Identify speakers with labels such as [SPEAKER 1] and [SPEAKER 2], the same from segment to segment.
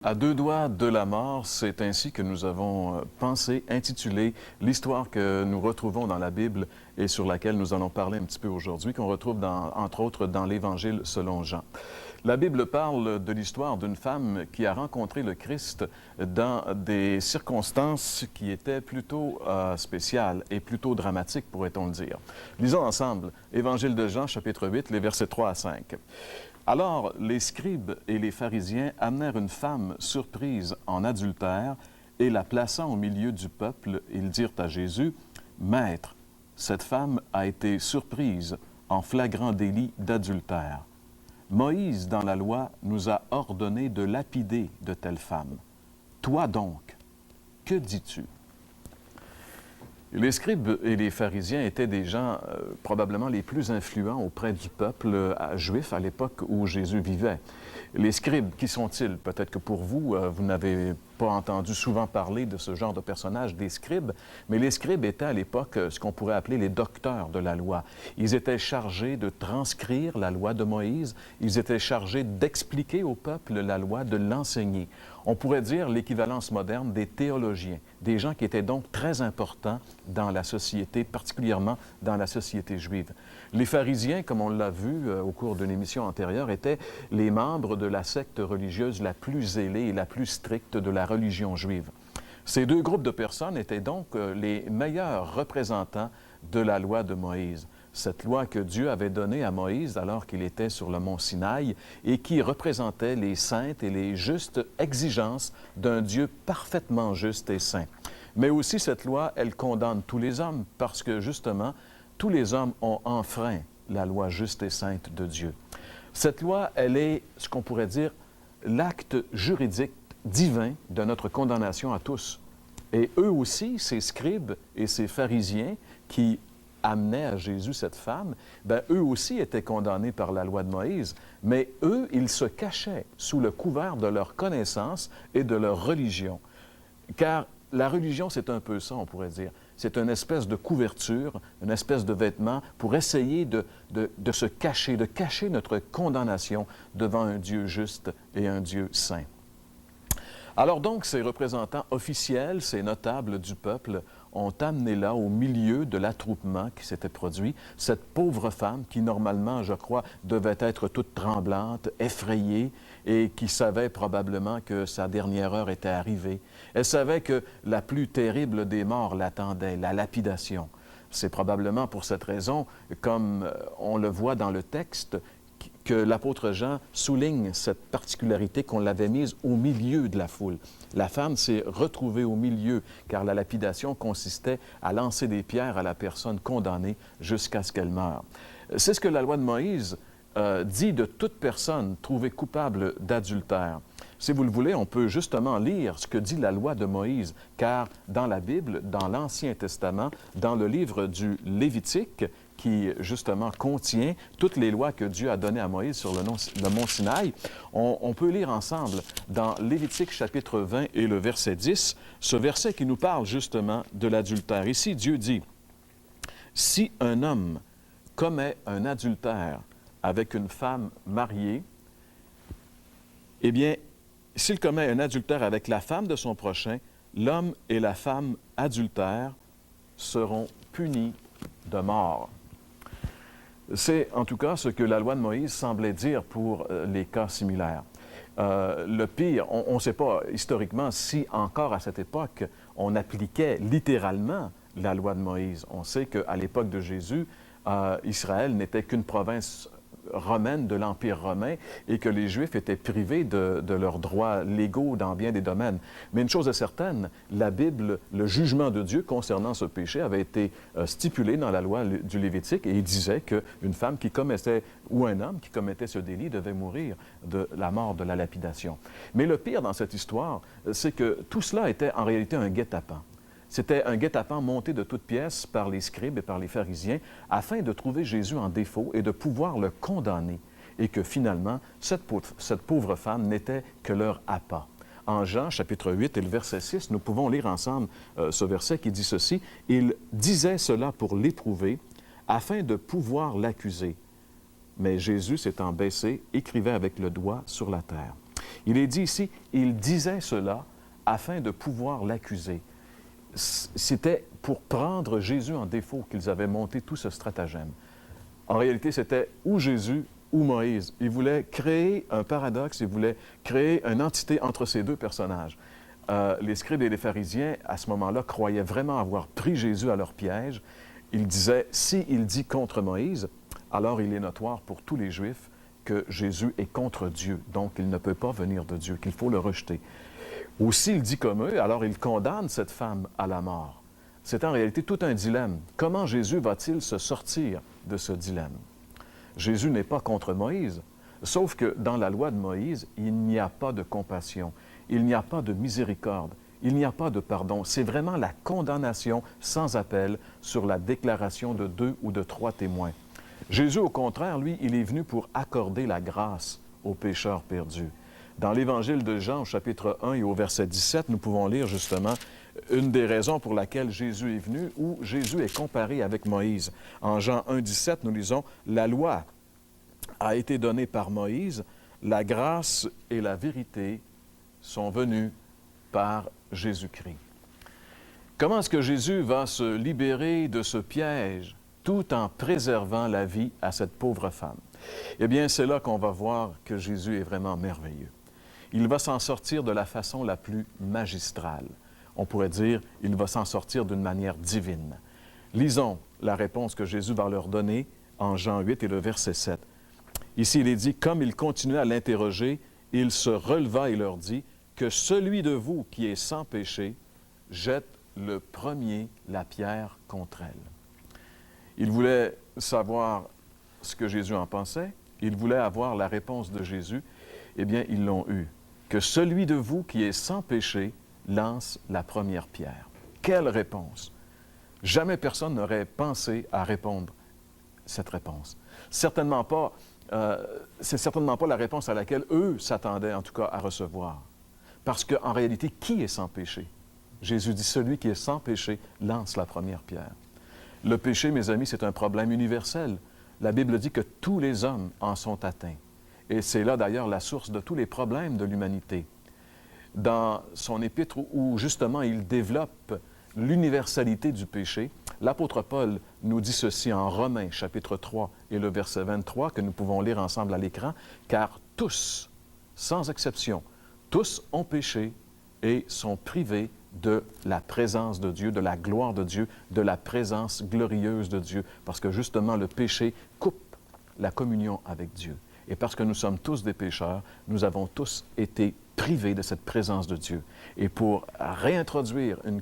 [SPEAKER 1] À deux doigts de la mort, c'est ainsi que nous avons pensé, intitulé l'histoire que nous retrouvons dans la Bible et sur laquelle nous allons parler un petit peu aujourd'hui, qu'on retrouve entre autres dans l'Évangile selon Jean. La Bible parle de l'histoire d'une femme qui a rencontré le Christ dans des circonstances qui étaient plutôt spéciales et plutôt dramatiques, pourrait-on le dire. Lisons ensemble Évangile de Jean, chapitre 8, les versets 3 à 5. Alors, les scribes et les pharisiens amenèrent une femme surprise en adultère et la plaçant au milieu du peuple, ils dirent à Jésus, « Maître, cette femme a été surprise en flagrant délit d'adultère. Moïse, dans la loi, nous a ordonné de lapider de telles femmes. Toi donc, que dis-tu? » Les scribes et les pharisiens étaient des gens probablement les plus influents auprès du peuple juif à l'époque où Jésus vivait. Les scribes, qui sont-ils? Peut-être que pour vous, vous n'avez pas entendu souvent parler de ce genre de personnage, des scribes, mais les scribes étaient à l'époque ce qu'on pourrait appeler les docteurs de la loi. Ils étaient chargés de transcrire la loi de Moïse, ils étaient chargés d'expliquer au peuple la loi, de l'enseigner. On pourrait dire l'équivalence moderne des théologiens, des gens qui étaient donc très importants dans la société, particulièrement dans la société juive. Les pharisiens, comme on l'a vu au cours d'une émission antérieure, étaient les membres de la secte religieuse la plus zélée et la plus stricte de la religion juive. Ces deux groupes de personnes étaient donc les meilleurs représentants de la loi de Moïse. Cette loi que Dieu avait donnée à Moïse alors qu'il était sur le mont Sinaï et qui représentait les saintes et les justes exigences d'un Dieu parfaitement juste et saint. Mais aussi cette loi, elle condamne tous les hommes parce que justement, tous les hommes ont enfreint la loi juste et sainte de Dieu. Cette loi, elle est ce qu'on pourrait dire l'acte juridique divin de notre condamnation à tous. Et eux aussi, ces scribes et ces pharisiens qui amenaient à Jésus cette femme, bien, eux aussi étaient condamnés par la loi de Moïse, mais eux, ils se cachaient sous le couvert de leur connaissance et de leur religion. Car la religion, c'est un peu ça, on pourrait dire. C'est une espèce de couverture, une espèce de vêtement pour essayer de se cacher, de cacher notre condamnation devant un Dieu juste et un Dieu saint. Alors donc, ces représentants officiels, ces notables du peuple, ont amené là, au milieu de l'attroupement qui s'était produit, cette pauvre femme qui, normalement, je crois, devait être toute tremblante, effrayée, et qui savait probablement que sa dernière heure était arrivée. Elle savait que la plus terrible des morts l'attendait, la lapidation. C'est probablement pour cette raison, comme on le voit dans le texte, que l'apôtre Jean souligne cette particularité qu'on l'avait mise au milieu de la foule. La femme s'est retrouvée au milieu, car la lapidation consistait à lancer des pierres à la personne condamnée jusqu'à ce qu'elle meure. C'est ce que la loi de Moïse dit de toute personne trouvée coupable d'adultère. Si vous le voulez, on peut justement lire ce que dit la loi de Moïse, car dans la Bible, dans l'Ancien Testament, dans le livre du Lévitique, qui justement contient toutes les lois que Dieu a données à Moïse sur le mont Sinaï, on peut lire ensemble dans Lévitique chapitre 20 et le verset 10, ce verset qui nous parle justement de l'adultère. Ici, Dieu dit, « Si un homme commet un adultère avec une femme mariée, eh bien, s'il commet un adultère avec la femme de son prochain, l'homme et la femme adultères seront punis de mort. » C'est en tout cas ce que la loi de Moïse semblait dire pour les cas similaires. Le pire, on ne sait pas historiquement si encore à cette époque, on appliquait littéralement la loi de Moïse. On sait qu'à l'époque de Jésus, Israël n'était qu'une province romaine de l'Empire romain et que les Juifs étaient privés de leurs droits légaux dans bien des domaines. Mais une chose est certaine, la Bible, le jugement de Dieu concernant ce péché avait été stipulé dans la loi du Lévitique et il disait qu'une femme qui commettait, ou un homme qui commettait ce délit devait mourir de la mort de la lapidation. Mais le pire dans cette histoire, c'est que tout cela était en réalité un guet-apens. C'était un guet-apens monté de toutes pièces par les scribes et par les pharisiens afin de trouver Jésus en défaut et de pouvoir le condamner. Et que finalement, cette pauvre femme n'était que leur appât. En Jean, chapitre 8 et le verset 6, nous pouvons lire ensemble ce verset qui dit ceci. « Il disait cela pour l'éprouver, afin de pouvoir l'accuser. Mais Jésus, s'étant baissé, écrivait avec le doigt sur la terre. » Il est dit ici, il disait cela afin de pouvoir l'accuser. C'était pour prendre Jésus en défaut qu'ils avaient monté tout ce stratagème. En réalité, c'était ou Jésus ou Moïse. Ils voulaient créer un paradoxe, ils voulaient créer une entité entre ces deux personnages. Les scribes et les pharisiens, à ce moment-là, croyaient vraiment avoir pris Jésus à leur piège. Ils disaient, s'il dit contre Moïse, alors il est notoire pour tous les Juifs que Jésus est contre Dieu, donc il ne peut pas venir de Dieu, qu'il faut le rejeter. Ou s'il dit comme eux, alors il condamne cette femme à la mort. C'est en réalité tout un dilemme. Comment Jésus va-t-il se sortir de ce dilemme? Jésus n'est pas contre Moïse, sauf que dans la loi de Moïse, il n'y a pas de compassion, il n'y a pas de miséricorde, il n'y a pas de pardon. C'est vraiment la condamnation sans appel sur la déclaration de 2 ou de 3 témoins. Jésus, au contraire, lui, il est venu pour accorder la grâce aux pécheurs perdus. Dans l'Évangile de Jean, au chapitre 1 et au verset 17, nous pouvons lire justement une des raisons pour laquelle Jésus est venu, où Jésus est comparé avec Moïse. En Jean 1, 17, nous lisons « La loi a été donnée par Moïse, la grâce et la vérité sont venues par Jésus-Christ. » Comment est-ce que Jésus va se libérer de ce piège tout en préservant la vie à cette pauvre femme? Eh bien, c'est là qu'on va voir que Jésus est vraiment merveilleux. Il va s'en sortir de la façon la plus magistrale. On pourrait dire, il va s'en sortir d'une manière divine. Lisons la réponse que Jésus va leur donner en Jean 8 et le verset 7. Ici, il est dit, comme il continuait à l'interroger, il se releva et leur dit, que celui de vous qui est sans péché jette le premier la pierre contre elle. Il voulait savoir ce que Jésus en pensait. Il voulait avoir la réponse de Jésus. Eh bien, ils l'ont eu. Que celui de vous qui est sans péché lance la première pierre. Quelle réponse! Jamais personne n'aurait pensé à répondre cette réponse. Certainement pas, c'est certainement pas la réponse à laquelle eux s'attendaient, en tout cas, à recevoir. Parce qu'en réalité, qui est sans péché? Jésus dit, celui qui est sans péché lance la première pierre. Le péché, mes amis, c'est un problème universel. La Bible dit que tous les hommes en sont atteints. Et c'est là d'ailleurs la source de tous les problèmes de l'humanité. Dans son épître où justement il développe l'universalité du péché, l'apôtre Paul nous dit ceci en Romains chapitre 3 et le verset 23 que nous pouvons lire ensemble à l'écran, « Car tous, sans exception, tous ont péché et sont privés de la présence de Dieu, de la gloire de Dieu, de la présence glorieuse de Dieu, parce que justement le péché coupe la communion avec Dieu. Et parce que nous sommes tous des pécheurs, nous avons tous été privés de cette présence de Dieu. Et pour réintroduire une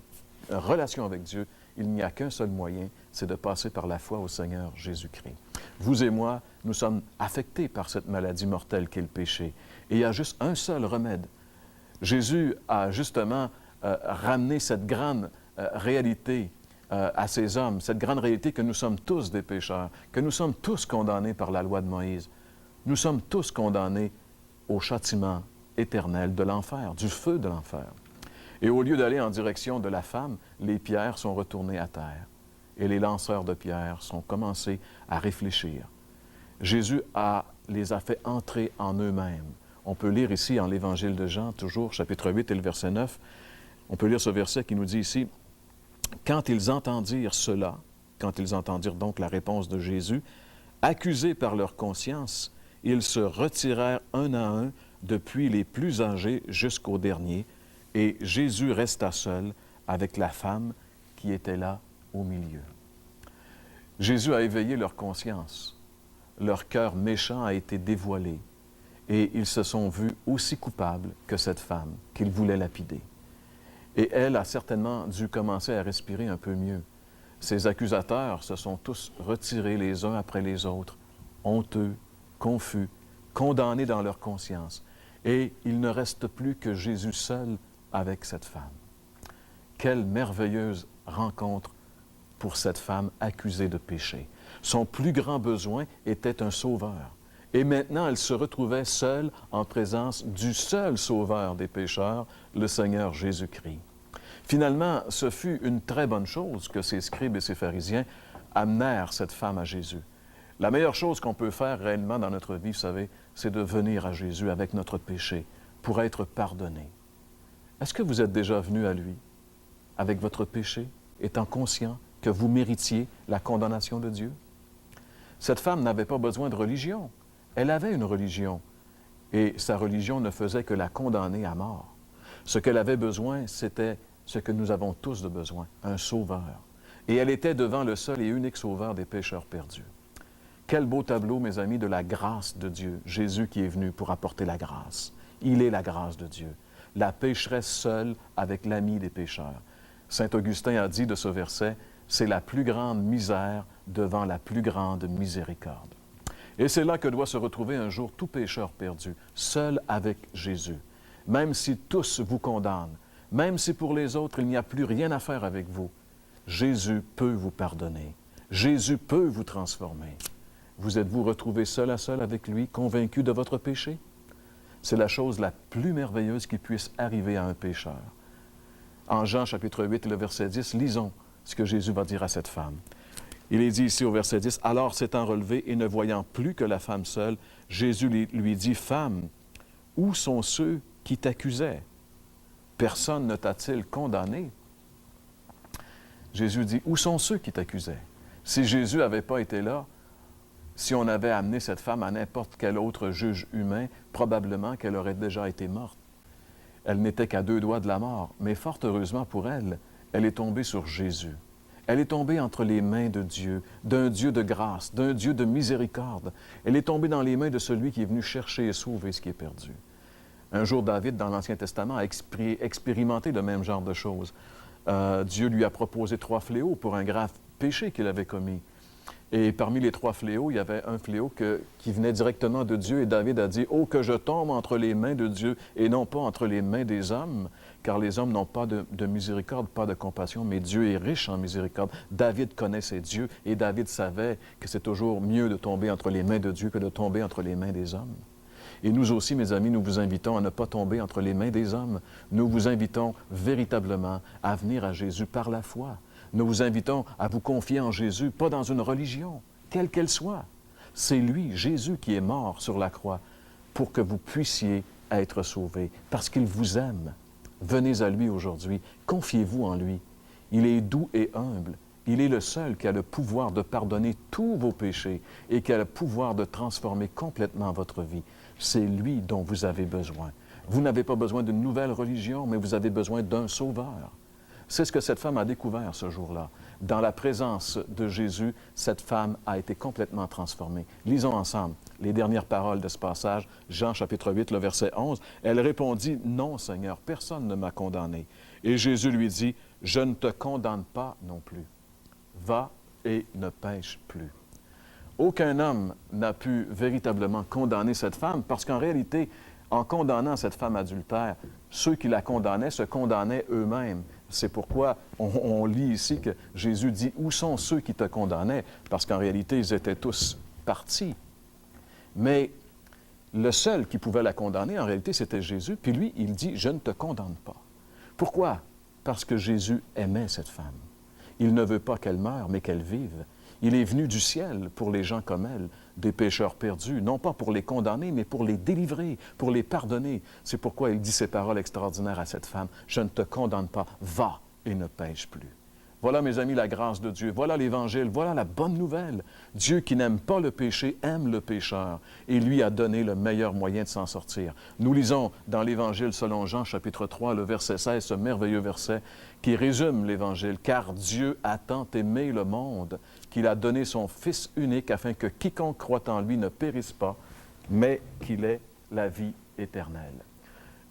[SPEAKER 1] relation avec Dieu, il n'y a qu'un seul moyen, c'est de passer par la foi au Seigneur Jésus-Christ. Vous et moi, nous sommes affectés par cette maladie mortelle qu'est le péché. Et il y a juste un seul remède. Jésus a justement ramené cette grande réalité à ces hommes, cette grande réalité que nous sommes tous des pécheurs, que nous sommes tous condamnés par la loi de Moïse. Nous sommes tous condamnés au châtiment éternel de l'enfer, du feu de l'enfer. Et au lieu d'aller en direction de la femme, les pierres sont retournées à terre. Et les lanceurs de pierres sont commencés à réfléchir. Jésus les a fait entrer en eux-mêmes. On peut lire ici en l'Évangile de Jean, toujours, chapitre 8 et le verset 9, on peut lire ce verset qui nous dit ici, « Quand ils entendirent cela, quand ils entendirent donc la réponse de Jésus, accusés par leur conscience, ils se retirèrent un à un, depuis les plus âgés jusqu'au dernier, et Jésus resta seul avec la femme qui était là au milieu. » Jésus a éveillé leur conscience. Leur cœur méchant a été dévoilé, et ils se sont vus aussi coupables que cette femme qu'ils voulaient lapider. Et elle a certainement dû commencer à respirer un peu mieux. Ses accusateurs se sont tous retirés les uns après les autres, honteux, confus, condamnés dans leur conscience. Et il ne reste plus que Jésus seul avec cette femme. Quelle merveilleuse rencontre pour cette femme accusée de péché. Son plus grand besoin était un sauveur. Et maintenant, elle se retrouvait seule en présence du seul sauveur des pécheurs, le Seigneur Jésus-Christ. Finalement, ce fut une très bonne chose que ces scribes et ces pharisiens amenèrent cette femme à Jésus. La meilleure chose qu'on peut faire réellement dans notre vie, vous savez, c'est de venir à Jésus avec notre péché pour être pardonné. Est-ce que vous êtes déjà venu à lui avec votre péché, étant conscient que vous méritiez la condamnation de Dieu? Cette femme n'avait pas besoin de religion. Elle avait une religion, et sa religion ne faisait que la condamner à mort. Ce qu'elle avait besoin, c'était ce que nous avons tous de besoin, un sauveur. Et elle était devant le seul et unique sauveur des pécheurs perdus. Quel beau tableau, mes amis, de la grâce de Dieu. Jésus qui est venu pour apporter la grâce. Il est la grâce de Dieu. La pécheresse seule avec l'ami des pécheurs. Saint Augustin a dit de ce verset, c'est la plus grande misère devant la plus grande miséricorde. Et c'est là que doit se retrouver un jour tout pécheur perdu, seul avec Jésus. Même si tous vous condamnent, même si pour les autres il n'y a plus rien à faire avec vous, Jésus peut vous pardonner. Jésus peut vous transformer. Vous êtes-vous retrouvé seul à seul avec lui, convaincu de votre péché? C'est la chose la plus merveilleuse qui puisse arriver à un pécheur. En Jean chapitre 8, le verset 10, lisons ce que Jésus va dire à cette femme. Il est dit ici au verset 10, « Alors s'étant relevé et ne voyant plus que la femme seule, Jésus lui dit, « Femme, où sont ceux qui t'accusaient? Personne ne t'a-t-il condamné? » Jésus dit, « Où sont ceux qui t'accusaient? » Si Jésus n'avait pas été là, si on avait amené cette femme à n'importe quel autre juge humain, probablement qu'elle aurait déjà été morte. Elle n'était qu'à 2 doigts de la mort, mais fort heureusement pour elle, elle est tombée sur Jésus. Elle est tombée entre les mains de Dieu, d'un Dieu de grâce, d'un Dieu de miséricorde. Elle est tombée dans les mains de celui qui est venu chercher et sauver ce qui est perdu. Un jour, David, dans l'Ancien Testament, a expérimenté le même genre de choses. Dieu lui a proposé 3 fléaux pour un grave péché qu'il avait commis. Et parmi les 3 fléaux, il y avait un fléau qui venait directement de Dieu. Et David a dit, « Oh, que je tombe entre les mains de Dieu et non pas entre les mains des hommes, car les hommes n'ont pas de miséricorde, pas de compassion, mais Dieu est riche en miséricorde. » David connaissait Dieu et David savait que c'est toujours mieux de tomber entre les mains de Dieu que de tomber entre les mains des hommes. Et nous aussi, mes amis, nous vous invitons à ne pas tomber entre les mains des hommes. Nous vous invitons véritablement à venir à Jésus par la foi. Nous vous invitons à vous confier en Jésus, pas dans une religion, quelle qu'elle soit. C'est lui, Jésus, qui est mort sur la croix pour que vous puissiez être sauvés, parce qu'il vous aime. Venez à lui aujourd'hui, confiez-vous en lui. Il est doux et humble. Il est le seul qui a le pouvoir de pardonner tous vos péchés et qui a le pouvoir de transformer complètement votre vie. C'est lui dont vous avez besoin. Vous n'avez pas besoin d'une nouvelle religion, mais vous avez besoin d'un sauveur. C'est ce que cette femme a découvert ce jour-là. Dans la présence de Jésus, cette femme a été complètement transformée. Lisons ensemble les dernières paroles de ce passage, Jean chapitre 8, le verset 11. Elle répondit, « Non, Seigneur, personne ne m'a condamné. » Et Jésus lui dit, « Je ne te condamne pas non plus. Va et ne pêche plus. » Aucun homme n'a pu véritablement condamner cette femme parce qu'en réalité, en condamnant cette femme adultère, ceux qui la condamnaient se condamnaient eux-mêmes. C'est pourquoi on lit ici que Jésus dit « Où sont ceux qui te condamnaient? » Parce qu'en réalité, ils étaient tous partis. Mais le seul qui pouvait la condamner, en réalité, c'était Jésus. Puis lui, il dit « Je ne te condamne pas. » Pourquoi? Parce que Jésus aimait cette femme. Il ne veut pas qu'elle meure, mais qu'elle vive. Il est venu du ciel pour les gens comme elle, des pécheurs perdus, non pas pour les condamner, mais pour les délivrer, pour les pardonner. C'est pourquoi il dit ces paroles extraordinaires à cette femme. « Je ne te condamne pas, va et ne pêche plus. » Voilà, mes amis, la grâce de Dieu. Voilà l'Évangile. Voilà la bonne nouvelle. Dieu qui n'aime pas le péché aime le pécheur et lui a donné le meilleur moyen de s'en sortir. Nous lisons dans l'Évangile selon Jean, chapitre 3, le verset 16, ce merveilleux verset qui résume l'Évangile. « Car Dieu a tant aimé le monde qu'il a donné son Fils unique afin que quiconque croit en lui ne périsse pas, mais qu'il ait la vie éternelle. »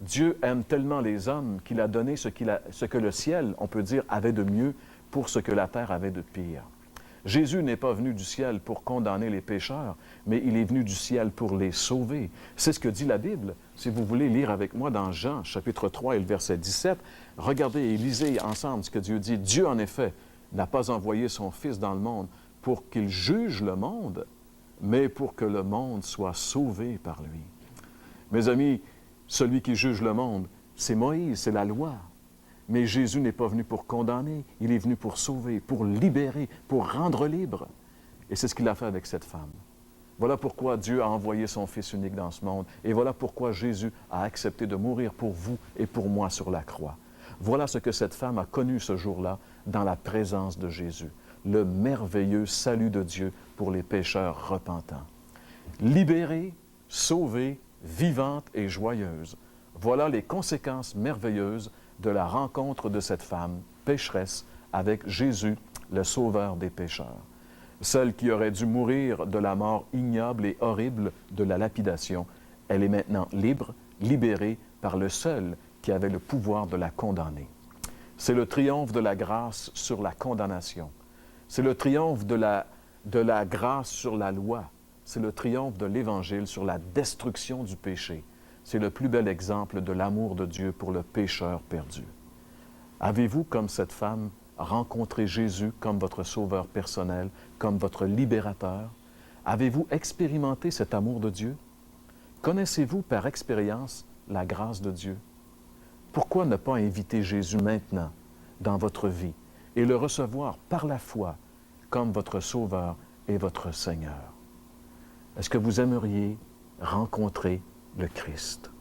[SPEAKER 1] Dieu aime tellement les hommes qu'il a donné ce que le ciel, on peut dire, avait de mieux pour ce que la terre avait de pire. Jésus n'est pas venu du ciel pour condamner les pécheurs, mais il est venu du ciel pour les sauver. C'est ce que dit la Bible. Si vous voulez lire avec moi dans Jean, chapitre 3 et le verset 17, regardez et lisez ensemble ce que Dieu dit. Dieu, en effet, n'a pas envoyé son Fils dans le monde pour qu'il juge le monde, mais pour que le monde soit sauvé par lui. Mes amis, celui qui juge le monde, c'est Moïse, c'est la loi. Mais Jésus n'est pas venu pour condamner, il est venu pour sauver, pour libérer, pour rendre libre. Et c'est ce qu'il a fait avec cette femme. Voilà pourquoi Dieu a envoyé son Fils unique dans ce monde. Et voilà pourquoi Jésus a accepté de mourir pour vous et pour moi sur la croix. Voilà ce que cette femme a connu ce jour-là dans la présence de Jésus. Le merveilleux salut de Dieu pour les pécheurs repentants. Libérée, sauvée, vivante et joyeuse. Voilà les conséquences merveilleuses de la rencontre de cette femme pécheresse avec Jésus, le Sauveur des pécheurs. Celle qui aurait dû mourir de la mort ignoble et horrible de la lapidation, elle est maintenant libre, libérée par le seul qui avait le pouvoir de la condamner. C'est le triomphe de la grâce sur la condamnation. C'est le triomphe de la grâce sur la loi. C'est le triomphe de l'Évangile sur la destruction du péché. C'est le plus bel exemple de l'amour de Dieu pour le pécheur perdu. Avez-vous, comme cette femme, rencontré Jésus comme votre sauveur personnel, comme votre libérateur? Avez-vous expérimenté cet amour de Dieu? Connaissez-vous par expérience la grâce de Dieu? Pourquoi ne pas inviter Jésus maintenant dans votre vie et le recevoir par la foi comme votre Sauveur et votre Seigneur? Est-ce que vous aimeriez rencontrer le Christ?